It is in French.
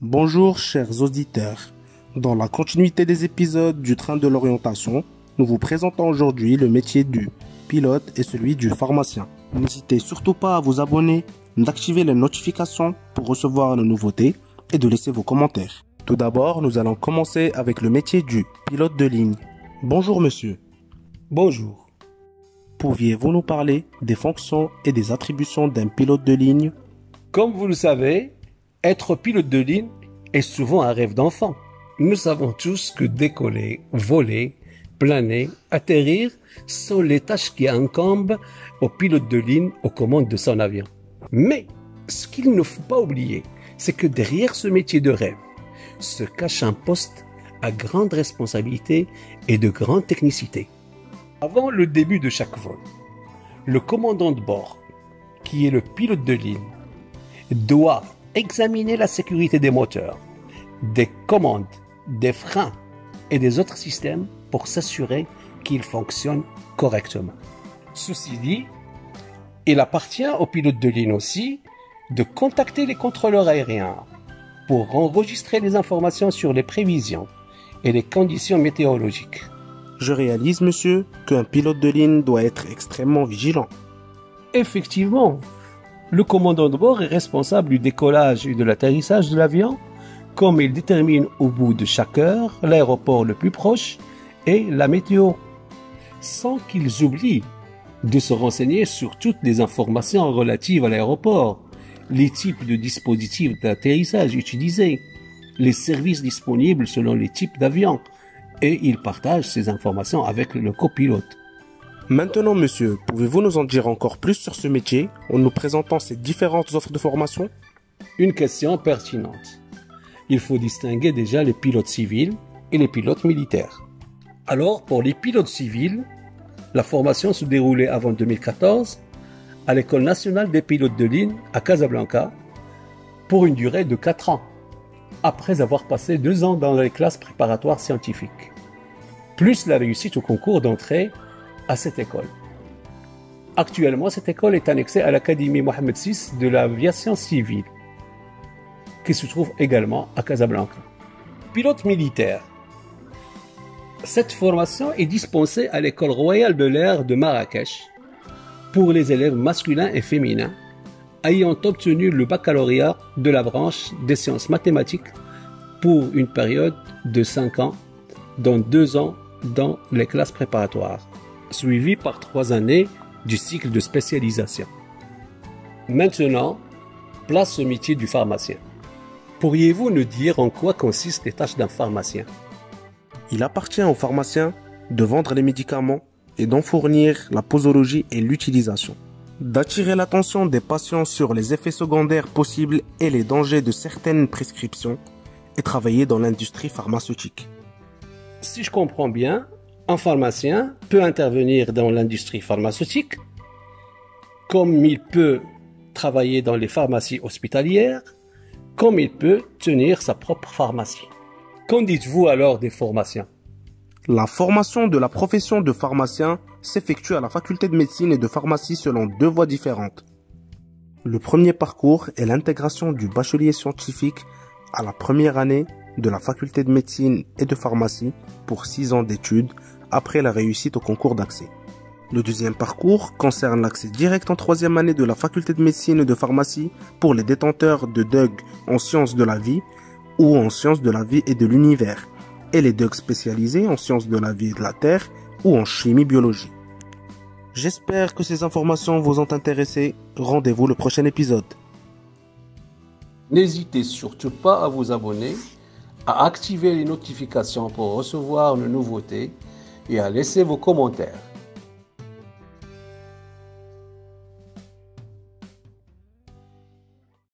Bonjour chers auditeurs. Dans la continuité des épisodes du train de l'orientation, nous vous présentons aujourd'hui le métier du pilote et celui du pharmacien. N'hésitez surtout pas à vous abonner, d'activer les notifications pour recevoir nos nouveautés et de laisser vos commentaires. Tout d'abord, nous allons commencer avec le métier du pilote de ligne. Bonjour monsieur. Bonjour. Pouviez-vous nous parler des fonctions et des attributions d'un pilote de ligne? Comme vous le savez, être pilote de ligne est souvent un rêve d'enfant. Nous savons tous que décoller, voler, planer, atterrir sont les tâches qui incombent au pilote de ligne aux commandes de son avion. Mais ce qu'il ne faut pas oublier, c'est que derrière ce métier de rêve se cache un poste à grande responsabilité et de grande technicité. Avant le début de chaque vol, le commandant de bord, qui est le pilote de ligne, doit examiner la sécurité des moteurs, des commandes, des freins et des autres systèmes pour s'assurer qu'ils fonctionnent correctement. Ceci dit, il appartient au pilote de ligne aussi de contacter les contrôleurs aériens pour enregistrer les informations sur les prévisions et les conditions météorologiques. Je réalise, monsieur, qu'un pilote de ligne doit être extrêmement vigilant. Effectivement, le commandant de bord est responsable du décollage et de l'atterrissage de l'avion, comme il détermine au bout de chaque heure l'aéroport le plus proche et la météo, sans qu'ils oublient de se renseigner sur toutes les informations relatives à l'aéroport, les types de dispositifs d'atterrissage utilisés, les services disponibles selon les types d'avions, et il partage ces informations avec le copilote. Maintenant, monsieur, pouvez-vous nous en dire encore plus sur ce métier en nous présentant ces différentes offres de formation? Une question pertinente. Il faut distinguer déjà les pilotes civils et les pilotes militaires. Alors, pour les pilotes civils, la formation se déroulait avant 2014 à l'École nationale des pilotes de ligne à Casablanca pour une durée de 4 ans, après avoir passé 2 ans dans les classes préparatoires scientifiques, plus la réussite au concours d'entrée à cette école. Actuellement, cette école est annexée à l'Académie Mohamed VI de l'aviation civile, qui se trouve également à Casablanca. Pilote militaire. Cette formation est dispensée à l'École royale de l'air de Marrakech pour les élèves masculins et féminins ayant obtenu le baccalauréat de la branche des sciences mathématiques pour une période de 5 ans, dont 2 ans dans les classes préparatoires, suivi par 3 années du cycle de spécialisation. Maintenant, place au métier du pharmacien. Pourriez-vous nous dire en quoi consistent les tâches d'un pharmacien? Il appartient au pharmacien de vendre les médicaments et d'en fournir la posologie et l'utilisation, d'attirer l'attention des patients sur les effets secondaires possibles et les dangers de certaines prescriptions et travailler dans l'industrie pharmaceutique. Si je comprends bien, un pharmacien peut intervenir dans l'industrie pharmaceutique, comme il peut travailler dans les pharmacies hospitalières, comme il peut tenir sa propre pharmacie. Qu'en dites-vous alors des formations? La formation de la profession de pharmacien s'effectue à la faculté de médecine et de pharmacie selon 2 voies différentes. Le premier parcours est l'intégration du bachelier scientifique à la première année de la faculté de médecine et de pharmacie pour 6 ans d'études après la réussite au concours d'accès. Le deuxième parcours concerne l'accès direct en 3e année de la faculté de médecine et de pharmacie pour les détenteurs de DUG en sciences de la vie ou en sciences de la vie et de l'univers, et les DUG spécialisés en sciences de la vie et de la terre ou en chimie-biologie. J'espère que ces informations vous ont intéressé. Rendez-vous le prochain épisode. N'hésitez surtout pas à vous abonner, à activer les notifications pour recevoir nos nouveautés et à laisser vos commentaires.